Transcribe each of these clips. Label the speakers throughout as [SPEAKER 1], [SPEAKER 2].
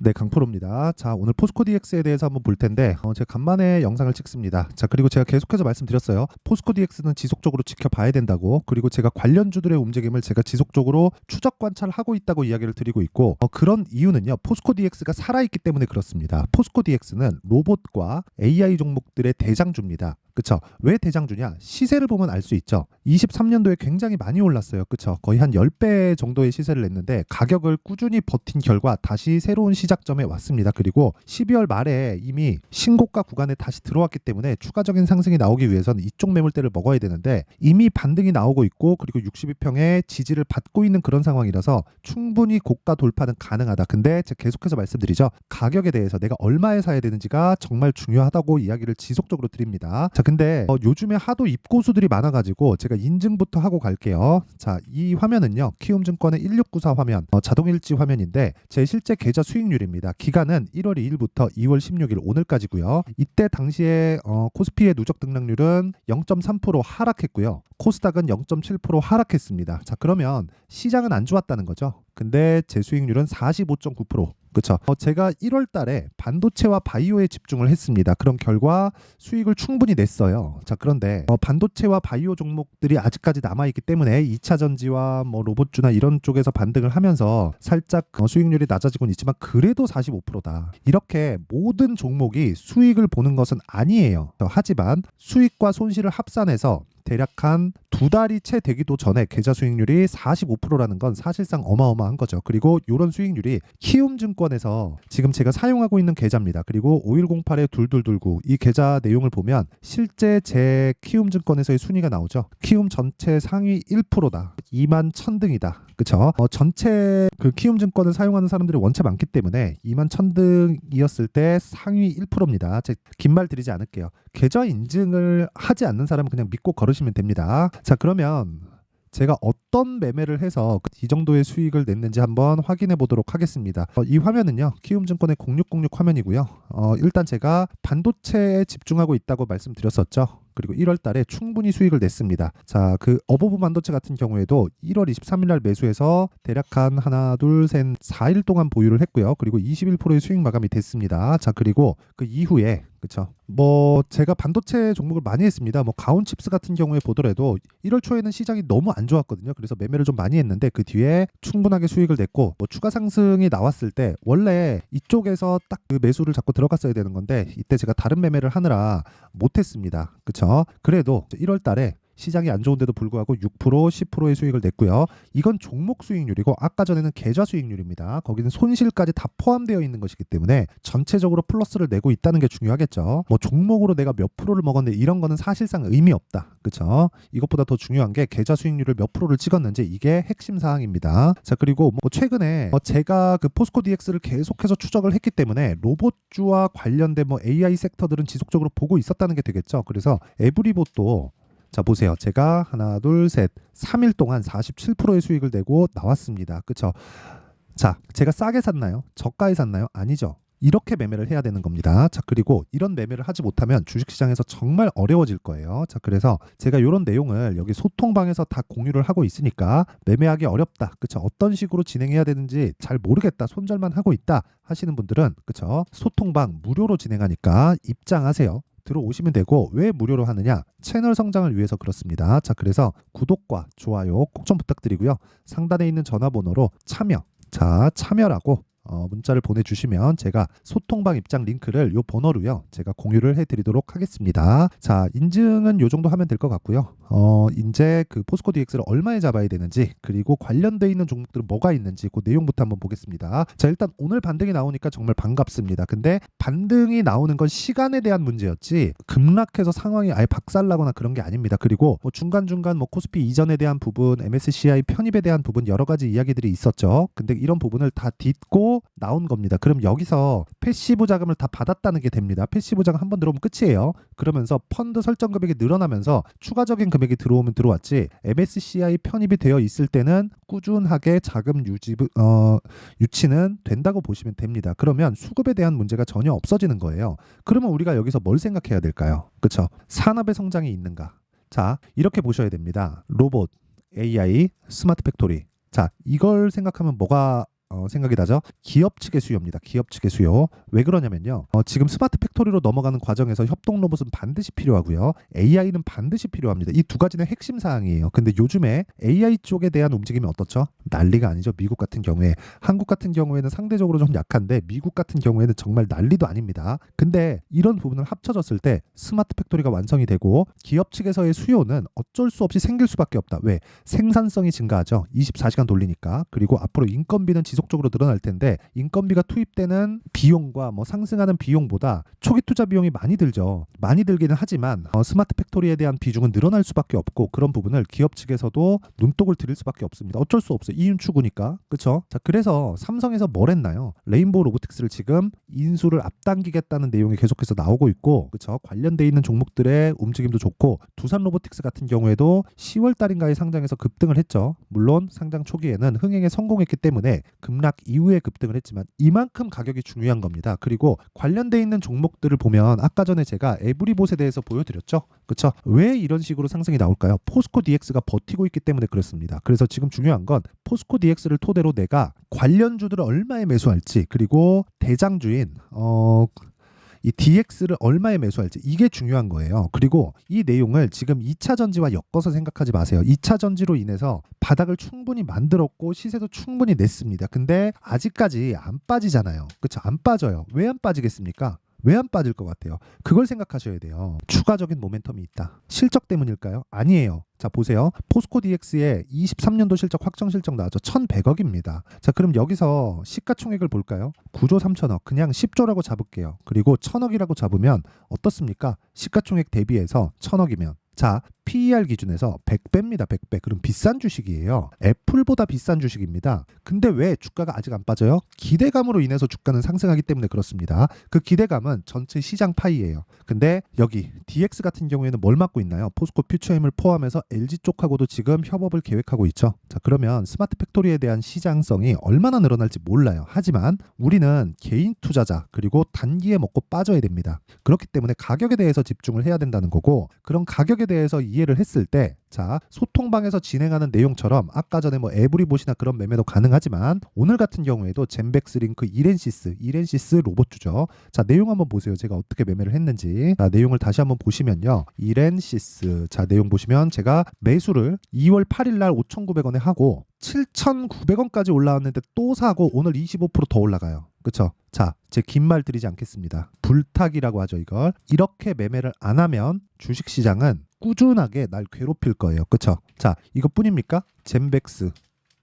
[SPEAKER 1] 네, 강프로입니다. 자, 오늘 포스코 DX에 대해서 한번 볼 텐데, 제가 간만에 영상을 찍습니다. 자, 그리고 제가 계속해서 말씀드렸어요. 포스코 DX는 지속적으로 지켜봐야 된다고, 그리고 제가 관련주들의 움직임을 제가 지속적으로 추적 관찰하고 있다고 이야기를 드리고 있고, 그런 이유는요, 포스코 DX가 살아있기 때문에 그렇습니다. 포스코 DX는 로봇과 AI 종목들의 대장주입니다. 그쵸? 왜 대장주냐? 시세를 보면 알 수 있죠. 23년도에 굉장히 많이 올랐어요. 그쵸? 거의 한 10배 정도의 시세를 냈는데 가격을 꾸준히 버틴 결과 다시 새로운 시작점에 왔습니다. 그리고 12월 말에 이미 신고가 구간에 다시 들어왔기 때문에 추가적인 상승이 나오기 위해서는 이쪽 매물대를 먹어야 되는데 이미 반등이 나오고 있고, 그리고 62평의 지지를 받고 있는 그런 상황이라서 충분히 고가 돌파는 가능하다. 근데 제가 계속해서 말씀드리죠. 가격에 대해서 내가 얼마에 사야 되는지가 정말 중요하다고 이야기를 지속적으로 드립니다. 자, 근데 요즘에 하도 입고수들이 많아가지고 제가 인증부터 하고 갈게요. 자, 이 화면은요, 키움증권의 1694 화면, 자동일지 화면인데 제 실제 계좌 수익률입니다. 기간은 1월 2일부터 2월 16일 오늘까지고요. 이때 당시에 코스피의 누적 등락률은 0.3% 하락했고요. 코스닥은 0.7% 하락했습니다. 자, 그러면 시장은 안 좋았다는 거죠. 근데 제 수익률은 45.9%. 그렇죠. 제가 1월 달에 반도체와 바이오에 집중을 했습니다. 그런 결과 수익을 충분히 냈어요. 자, 그런데 반도체와 바이오 종목들이 아직까지 남아있기 때문에 2차 전지와 뭐 로봇주나 이런 쪽에서 반등을 하면서 살짝 수익률이 낮아지고는 있지만 그래도 45%다. 이렇게 모든 종목이 수익을 보는 것은 아니에요. 하지만 수익과 손실을 합산해서 대략 한 2달이 채 되기도 전에 계좌 수익률이 45%라는 건 사실상 어마어마한 거죠. 그리고 이런 수익률이 키움증권에서 지금 제가 사용하고 있는 계좌입니다. 그리고 5108에 2229 이 계좌 내용을 보면 실제 제 키움증권에서의 순위가 나오죠. 키움 전체 상위 1%다. 2만 1000등이다. 그쵸? 전체 그 키움증권을 사용하는 사람들이 원체 많기 때문에 2만 1000등이었을 때 상위 1%입니다. 긴 말 드리지 않을게요. 계좌 인증을 하지 않는 사람은 그냥 믿고 걸으시면 됩니다. 자, 그러면 제가 어떤 매매를 해서 이 정도의 수익을 냈는지 한번 확인해 보도록 하겠습니다. 이 화면은요, 키움증권의 0606 화면이고요. 일단 제가 반도체에 집중하고 있다고 말씀드렸었죠. 그리고 1월 달에 충분히 수익을 냈습니다. 자, 그 어버브 반도체 같은 경우에도 1월 23일 날 매수해서 대략 한 하나, 둘, 셋, 4일 동안 보유를 했고요. 그리고 21%의 수익 마감이 됐습니다. 자, 그리고 그 이후에 그쵸. 뭐 제가 반도체 종목을 많이 했습니다. 뭐 가온칩스 같은 경우에 보더라도 1월 초에는 시장이 너무 안 좋았거든요. 그래서 매매를 좀 많이 했는데 그 뒤에 충분하게 수익을 냈고, 뭐 추가 상승이 나왔을 때 원래 이쪽에서 딱 그 매수를 잡고 들어갔어야 되는 건데 이때 제가 다른 매매를 하느라 못했습니다. 그쵸. 그래도 1월 달에 시장이 안 좋은데도 불구하고 6%, 10%의 수익을 냈고요. 이건 종목 수익률이고 아까 전에는 계좌 수익률입니다. 거기는 손실까지 다 포함되어 있는 것이기 때문에 전체적으로 플러스를 내고 있다는 게 중요하겠죠. 뭐 종목으로 내가 몇 프로를 먹었는데 이런 거는 사실상 의미 없다. 그렇죠? 이것보다 더 중요한 게 계좌 수익률을 몇 프로를 찍었는지, 이게 핵심 사항입니다. 자, 그리고 뭐 최근에 제가 그 포스코 DX를 계속해서 추적을 했기 때문에 로봇주와 관련된 뭐 AI 섹터들은 지속적으로 보고 있었다는 게 되겠죠. 그래서 에브리봇도 자, 보세요. 제가 하나, 둘, 셋, 3일 동안 47%의 수익을 내고 나왔습니다. 그쵸? 자, 제가 싸게 샀나요? 저가에 샀나요? 아니죠. 이렇게 매매를 해야 되는 겁니다. 자, 그리고 이런 매매를 하지 못하면 주식시장에서 정말 어려워질 거예요. 자, 그래서 제가 이런 내용을 여기 소통방에서 다 공유를 하고 있으니까 매매하기 어렵다. 그쵸? 어떤 식으로 진행해야 되는지 잘 모르겠다. 손절만 하고 있다 하시는 분들은 그쵸? 소통방 무료로 진행하니까 입장하세요. 들어오시면 되고, 왜 무료로 하느냐? 채널 성장을 위해서 그렇습니다. 자, 그래서 구독과 좋아요 꼭 좀 부탁드리고요. 상단에 있는 전화번호로 참여라고 문자를 보내주시면 제가 소통방 입장 링크를 요 번호로요 제가 공유를 해드리도록 하겠습니다. 자, 인증은 요 정도 하면 될 것 같고요. 이제 그 포스코 DX를 얼마에 잡아야 되는지, 그리고 관련돼 있는 종목들은 뭐가 있는지 그 내용부터 한번 보겠습니다. 자, 일단 오늘 반등이 나오니까 정말 반갑습니다. 근데 반등이 나오는 건 시간에 대한 문제였지 급락해서 상황이 아예 박살나거나 그런 게 아닙니다. 그리고 뭐 중간중간 뭐 코스피 이전에 대한 부분, MSCI 편입에 대한 부분 여러 가지 이야기들이 있었죠. 근데 이런 부분을 다 딛고 나온 겁니다. 그럼 여기서 패시브 자금을 다 받았다는 게 됩니다. 패시브 자금 한번 들어오면 끝이에요. 그러면서 펀드 설정 금액이 늘어나면서 추가적인 금액이 들어오면 들어왔지, MSCI 편입이 되어 있을 때는 꾸준하게 자금 유치는 된다고 보시면 됩니다. 그러면 수급에 대한 문제가 전혀 없어지는 거예요. 그러면 우리가 여기서 뭘 생각해야 될까요? 그쵸? 산업의 성장이 있는가? 자, 이렇게 보셔야 됩니다. 로봇, AI, 스마트 팩토리. 자, 이걸 생각하면 뭐가 생각이 나죠? 기업 측의 수요입니다. 기업 측의 수요. 왜 그러냐면요. 지금 스마트 팩토리로 넘어가는 과정에서 협동 로봇은 반드시 필요하고요. AI는 반드시 필요합니다. 이 두 가지는 핵심 사항이에요. 근데 요즘에 AI 쪽에 대한 움직임이 어떻죠? 난리가 아니죠. 미국 같은 경우에. 한국 같은 경우에는 상대적으로 좀 약한데 미국 같은 경우에는 정말 난리도 아닙니다. 근데 이런 부분을 합쳐졌을 때 스마트 팩토리가 완성이 되고 기업 측에서의 수요는 어쩔 수 없이 생길 수밖에 없다. 왜? 생산성이 증가하죠. 24시간 돌리니까. 그리고 앞으로 인건비는 지속적으로 늘어날 텐데 인건비가 투입되는 비용과 상승하는 비용보다 초기 투자 비용이 많이 들죠. 많이 들기는 하지만 스마트 팩토리에 대한 비중은 늘어날 수밖에 없고 그런 부분을 기업 측에서도 눈독을 들일 수밖에 없습니다. 어쩔 수 없어요. 이윤 추구니까. 그렇죠? 자, 그래서 삼성에서 뭘 했나요? 레인보우 로보틱스를 지금 인수를 앞당기겠다는 내용이 계속해서 나오고 있고, 그렇죠? 관련돼 있는 종목들의 움직임도 좋고 두산 로보틱스 같은 경우에도 10월 달인가에 상장해서 급등을 했죠. 물론 상장 초기에는 흥행에 성공했기 때문에 급락 이후에 급등을 했지만 이만큼 가격이 중요한 겁니다. 그리고 관련돼 있는 종목들을 보면 아까 전에 제가 에브리봇에 대해서 보여드렸죠. 그렇죠? 왜 이런 식으로 상승이 나올까요? 포스코 DX가 버티고 있기 때문에 그렇습니다. 그래서 지금 중요한 건 포스코 DX를 토대로 내가 관련주들을 얼마에 매수할지, 그리고 대장주인 이 DX를 얼마에 매수할지, 이게 중요한 거예요. 그리고 이 내용을 지금 2차 전지와 엮어서 생각하지 마세요. 2차 전지로 인해서 바닥을 충분히 만들었고 시세도 충분히 냈습니다. 근데 아직까지 안 빠지잖아요. 그렇죠? 안 빠져요. 왜 안 빠지겠습니까? 왜 안 빠질 것 같아요? 그걸 생각하셔야 돼요. 추가적인 모멘텀이 있다. 실적 때문일까요? 아니에요. 자, 보세요. 포스코 DX의 23년도 실적 확정 실적 나왔죠. 1,100억입니다. 자, 그럼 여기서 시가총액을 볼까요? 9조 3천억. 그냥 10조라고 잡을게요. 그리고 1,000억이라고 잡으면 어떻습니까? 시가총액 대비해서 1,000억이면. 자, PER 기준에서 100배입니다. 100배. 그럼 비싼 주식이에요. 애플보다 비싼 주식입니다. 근데 왜 주가가 아직 안 빠져요? 기대감으로 인해서 주가는 상승하기 때문에 그렇습니다. 그 기대감은 전체 시장 파이예요. 근데 여기 DX 같은 경우에는 뭘 맡고 있나요? 포스코 퓨처엠을 포함해서 LG 쪽하고도 지금 협업을 계획하고 있죠. 자, 그러면 스마트 팩토리에 대한 시장성이 얼마나 늘어날지 몰라요. 하지만 우리는 개인 투자자, 그리고 단기에 먹고 빠져야 됩니다. 그렇기 때문에 가격에 대해서 집중을 해야 된다는 거고, 그런 가격에 대해서 이해를 했을 때, 자, 소통방에서 진행하는 내용처럼 아까 전에 에브리봇이나 그런 매매도 가능하지만 오늘 같은 경우에도 젠백스링크 이렌시스 로봇주죠. 자, 내용 한번 보세요. 제가 어떻게 매매를 했는지. 자, 내용을 다시 한번 보시면요. 이렌시스. 자, 내용 보시면 제가 매수를 2월 8일 날 5,900원에 하고 7,900원까지 올라왔는데 또 사고 오늘 25% 더 올라가요. 그렇죠? 자, 제 긴 말 드리지 않겠습니다. 불타기라고 하죠, 이걸. 이렇게 매매를 안 하면 주식시장은 꾸준하게 날 괴롭힐 거예요. 그렇죠? 자, 이것뿐입니까? 젠백스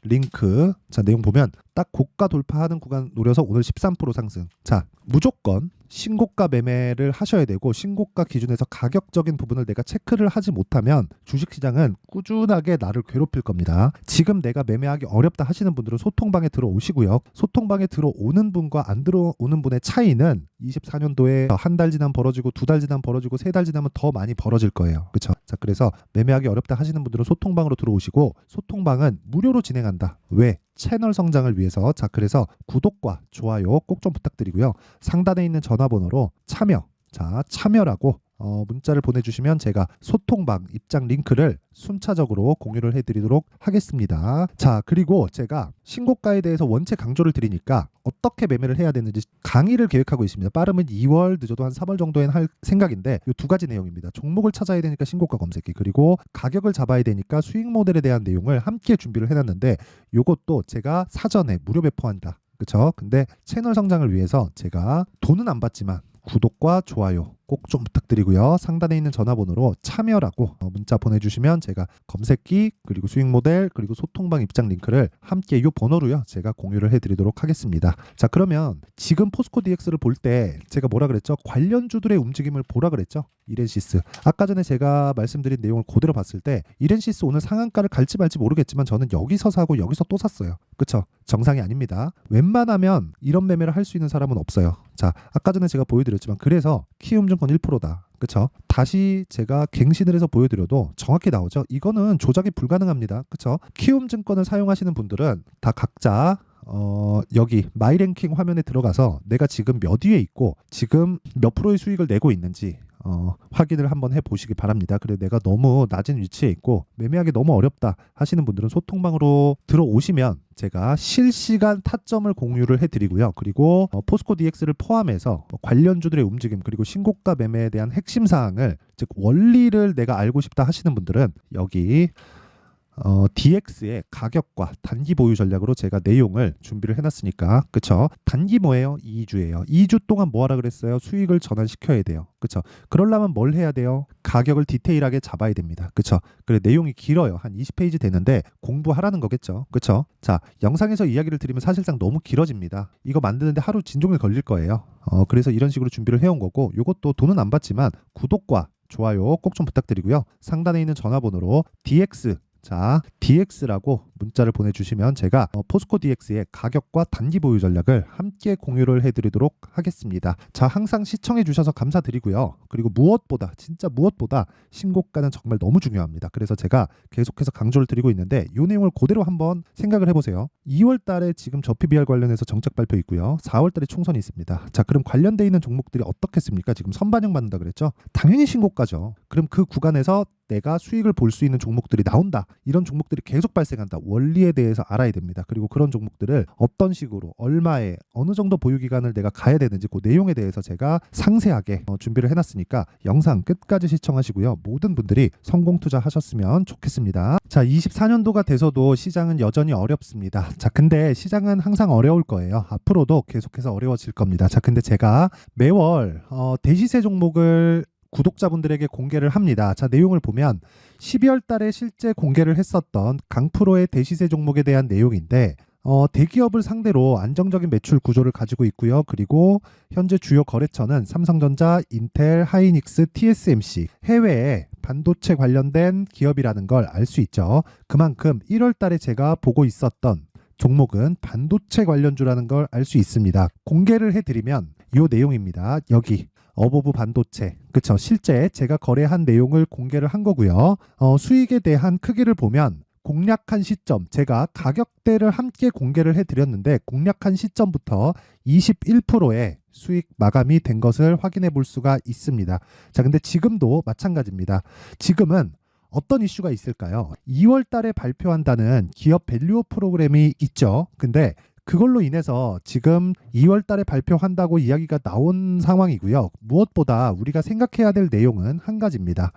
[SPEAKER 1] 링크. 자, 내용 보면 딱 고가 돌파하는 구간 노려서 오늘 13% 상승. 자, 무조건 신고가 매매를 하셔야 되고, 신고가 기준에서 가격적인 부분을 내가 체크를 하지 못하면 주식시장은 꾸준하게 나를 괴롭힐 겁니다. 지금 내가 매매하기 어렵다 하시는 분들은 소통방에 들어오시고요. 소통방에 들어오는 분과 안 들어오는 분의 차이는 24년도에 한 달 지나면 벌어지고, 2달 지나면 벌어지고, 3달 지나면 더 많이 벌어질 거예요. 그렇죠? 자, 그래서 매매하기 어렵다 하시는 분들은 소통방으로 들어오시고, 소통방은 무료로 진행한다. 왜? 채널 성장을 위해서. 자, 그래서 구독과 좋아요 꼭 좀 부탁드리고요. 상단에 있는 전화번호로 참여라고 문자를 보내주시면 제가 소통방 입장 링크를 순차적으로 공유를 해드리도록 하겠습니다. 자, 그리고 제가 신고가에 대해서 원체 강조를 드리니까 어떻게 매매를 해야 되는지 강의를 계획하고 있습니다. 빠르면 2월, 늦어도 한 3월 정도엔 할 생각인데, 이 두 가지 내용입니다. 종목을 찾아야 되니까 신고가 검색기, 그리고 가격을 잡아야 되니까 수익 모델에 대한 내용을 함께 준비를 해놨는데, 이것도 제가 사전에 무료 배포한다. 그렇죠? 근데 채널 성장을 위해서 제가 돈은 안 받지만 구독과 좋아요 꼭 좀 부탁드리고요. 상단에 있는 전화번호로 참여라고 문자 보내주시면 제가 검색기, 그리고 수익 모델, 그리고 소통방 입장 링크를 함께 이 번호로요 제가 공유를 해드리도록 하겠습니다. 자, 그러면 지금 포스코 DX를 볼 때 제가 뭐라 그랬죠? 관련주들의 움직임을 보라 그랬죠? 이렌시스. 아까 전에 제가 말씀드린 내용을 그대로 봤을 때 이렌시스 오늘 상한가를 갈지 말지 모르겠지만 저는 여기서 사고 여기서 또 샀어요. 그쵸? 정상이 아닙니다. 웬만하면 이런 매매를 할 수 있는 사람은 없어요. 자, 아까 전에 제가 보여드렸지만, 그래서 키움증권 1%다. 그쵸? 다시 제가 갱신을 해서 보여드려도 정확히 나오죠. 이거는 조작이 불가능합니다. 그쵸? 키움증권을 사용하시는 분들은 다 각자 여기 마이랭킹 화면에 들어가서 내가 지금 몇 위에 있고 지금 몇 프로의 수익을 내고 있는지 확인을 한번 해보시기 바랍니다. 그래 내가 너무 낮은 위치에 있고 매매하기 너무 어렵다 하시는 분들은 소통방으로 들어오시면 제가 실시간 타점을 공유를 해드리고요. 그리고 포스코 DX를 포함해서 관련주들의 움직임 그리고 신고가 매매에 대한 핵심 사항을 즉 원리를 내가 알고 싶다 하시는 분들은 여기 DX의 가격과 단기 보유 전략으로 제가 내용을 준비를 해놨으니까 그쵸? 단기 뭐예요? 2주예요. 2주 동안 뭐 하라 그랬어요? 수익을 전환시켜야 돼요. 그쵸? 그러려면 뭘 해야 돼요? 가격을 디테일하게 잡아야 됩니다. 그쵸? 그래 내용이 길어요. 한 20페이지 되는데 공부하라는 거겠죠. 그쵸? 자, 영상에서 이야기를 드리면 사실상 너무 길어집니다. 이거 만드는데 하루 진종일 걸릴 거예요. 그래서 이런 식으로 준비를 해온 거고 요것도 돈은 안 받지만 구독과 좋아요 꼭 좀 부탁드리고요. 상단에 있는 전화번호로 DX 자, DX라고 문자를 보내주시면 제가 포스코 DX의 가격과 단기 보유 전략을 함께 공유를 해드리도록 하겠습니다. 자, 항상 시청해주셔서 감사드리고요. 그리고 무엇보다 진짜 무엇보다 신고가는 정말 너무 중요합니다. 그래서 제가 계속해서 강조를 드리고 있는데 이 내용을 그대로 한번 생각을 해보세요. 2월 달에 지금 저 PBR 관련해서 정책 발표 있고요. 4월 달에 총선이 있습니다. 자, 그럼 관련돼 있는 종목들이 어떻겠습니까? 지금 선반영 받는다 그랬죠? 당연히 신고가죠. 그럼 그 구간에서 내가 수익을 볼 수 있는 종목들이 나온다. 이런 종목들이 계속 발생한다. 원리에 대해서 알아야 됩니다. 그리고 그런 종목들을 어떤 식으로 얼마에 어느 정도 보유 기간을 내가 가야 되는지 그 내용에 대해서 제가 상세하게 준비를 해놨으니까 영상 끝까지 시청하시고요. 모든 분들이 성공 투자하셨으면 좋겠습니다. 자, 24년도가 돼서도 시장은 여전히 어렵습니다. 자, 근데 시장은 항상 어려울 거예요. 앞으로도 계속해서 어려워질 겁니다. 자, 근데 제가 매월 대시세 종목을 구독자분들에게 공개를 합니다. 자, 내용을 보면 12월 달에 실제 공개를 했었던 강프로의 대시세 종목에 대한 내용인데 대기업을 상대로 안정적인 매출 구조를 가지고 있고요. 그리고 현재 주요 거래처는 삼성전자, 인텔, 하이닉스, TSMC 해외에 반도체 관련된 기업이라는 걸 알 수 있죠. 그만큼 1월 달에 제가 보고 있었던 종목은 반도체 관련주라는 걸 알 수 있습니다. 공개를 해드리면 이 내용입니다. 여기 어보브 반도체 그쵸? 실제 제가 거래한 내용을 공개를 한 거고요. 수익에 대한 크기를 보면 공략한 시점 제가 가격대를 함께 공개를 해드렸는데 공략한 시점부터 21%의 수익 마감이 된 것을 확인해 볼 수가 있습니다. 자, 근데 지금도 마찬가지입니다. 지금은 어떤 이슈가 있을까요? 2월 달에 발표한다는 기업 밸류업 프로그램이 있죠. 근데 그걸로 인해서 지금 2월 달에 발표한다고 이야기가 나온 상황이고요. 무엇보다 우리가 생각해야 될 내용은 한 가지입니다.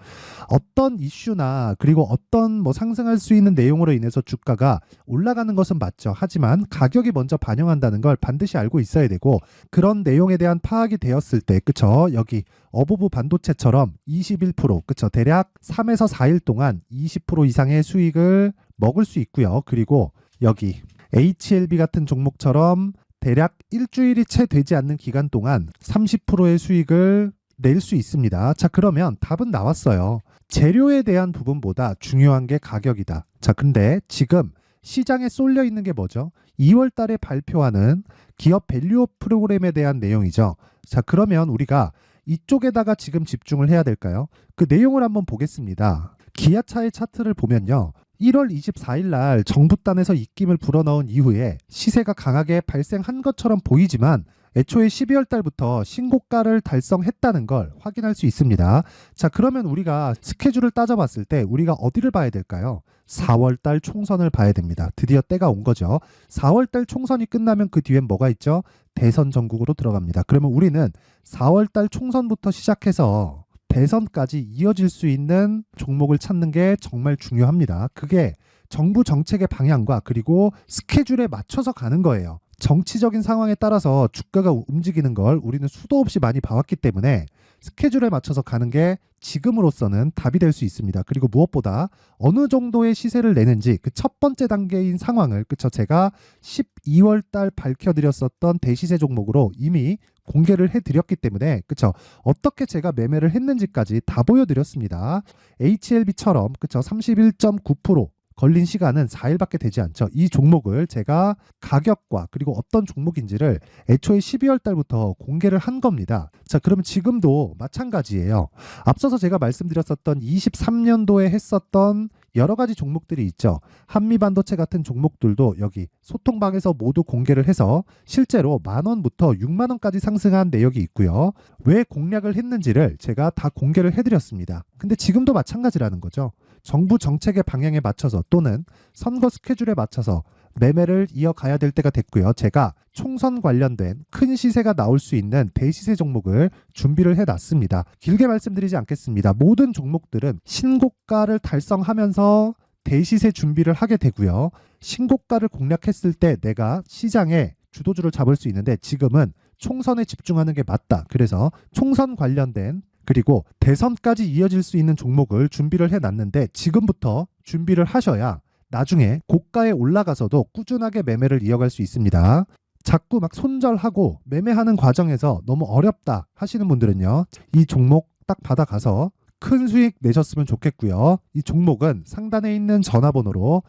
[SPEAKER 1] 어떤 이슈나 그리고 어떤 상승할 수 있는 내용으로 인해서 주가가 올라가는 것은 맞죠. 하지만 가격이 먼저 반영한다는 걸 반드시 알고 있어야 되고 그런 내용에 대한 파악이 되었을 때 그쵸? 여기 어보브 반도체처럼 21% 그쵸? 대략 3에서 4일 동안 20% 이상의 수익을 먹을 수 있고요. 그리고 여기 HLB 같은 종목처럼 대략 일주일이 채 되지 않는 기간 동안 30%의 수익을 낼 수 있습니다. 자, 그러면 답은 나왔어요. 재료에 대한 부분보다 중요한 게 가격이다. 자, 근데 지금 시장에 쏠려 있는 게 뭐죠? 2월 달에 발표하는 기업 밸류업 프로그램에 대한 내용이죠. 자, 그러면 우리가 이쪽에다가 지금 집중을 해야 될까요? 그 내용을 한번 보겠습니다. 기아차의 차트를 보면요. 1월 24일 날 정부단에서 입김을 불어넣은 이후에 시세가 강하게 발생한 것처럼 보이지만 애초에 12월 달부터 신고가를 달성했다는 걸 확인할 수 있습니다. 자, 그러면 우리가 스케줄을 따져봤을 때 우리가 어디를 봐야 될까요? 4월 달 총선을 봐야 됩니다. 드디어 때가 온 거죠. 4월 달 총선이 끝나면 그 뒤엔 뭐가 있죠? 대선 전국으로 들어갑니다. 그러면 우리는 4월 달 총선부터 시작해서 대선까지 이어질 수 있는 종목을 찾는 게 정말 중요합니다. 그게 정부 정책의 방향과 그리고 스케줄에 맞춰서 가는 거예요. 정치적인 상황에 따라서 주가가 움직이는 걸 우리는 수도 없이 많이 봐왔기 때문에 스케줄에 맞춰서 가는 게 지금으로서는 답이 될 수 있습니다. 그리고 무엇보다 어느 정도의 시세를 내는지 그 첫 번째 단계인 상황을 그쵸? 제가 12월 달 밝혀드렸었던 대시세 종목으로 이미 공개를 해드렸기 때문에 그쵸? 어떻게 제가 매매를 했는지까지 다 보여드렸습니다. HLB처럼 그쵸? 31.9% 걸린 시간은 4일밖에 되지 않죠. 이 종목을 제가 가격과 그리고 어떤 종목인지를 애초에 12월 달부터 공개를 한 겁니다. 자, 그러면 지금도 마찬가지예요. 앞서서 제가 말씀드렸었던 23년도에 했었던 여러 가지 종목들이 있죠. 한미반도체 같은 종목들도 여기 소통방에서 모두 공개를 해서 실제로 10,000원부터 60,000원까지 상승한 내역이 있고요. 왜 공략을 했는지를 제가 다 공개를 해드렸습니다. 근데 지금도 마찬가지라는 거죠. 정부 정책의 방향에 맞춰서 또는 선거 스케줄에 맞춰서 매매를 이어가야 될 때가 됐고요. 제가 총선 관련된 큰 시세가 나올 수 있는 대시세 종목을 준비를 해놨습니다. 길게 말씀드리지 않겠습니다. 모든 종목들은 신고가를 달성하면서 대시세 준비를 하게 되고요. 신고가를 공략했을 때 내가 시장에 주도주를 잡을 수 있는데 지금은 총선에 집중하는 게 맞다. 그래서 총선 관련된 그리고 대선까지 이어질 수 있는 종목을 준비를 해놨는데 지금부터 준비를 하셔야 나중에 고가에 올라가서도 꾸준하게 매매를 이어갈 수 있습니다. 자꾸 막 손절하고 매매하는 과정에서 너무 어렵다 하시는 분들은요. 이 종목 딱 받아가서 큰 수익 내셨으면 좋겠고요. 이 종목은 상단에 있는 전화번호로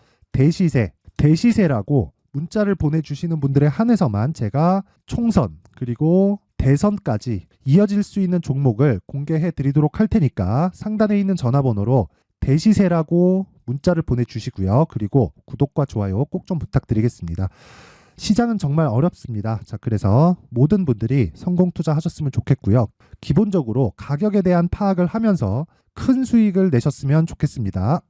[SPEAKER 1] 대시세라고 문자를 보내주시는 분들에 한해서만 제가 총선 그리고 대선까지 이어질 수 있는 종목을 공개해 드리도록 할 테니까 상단에 있는 전화번호로 대시세라고 문자를 보내주시고요. 그리고 구독과 좋아요 꼭 좀 부탁드리겠습니다. 시장은 정말 어렵습니다. 자, 그래서 모든 분들이 성공 투자하셨으면 좋겠고요. 기본적으로 가격에 대한 파악을 하면서 큰 수익을 내셨으면 좋겠습니다.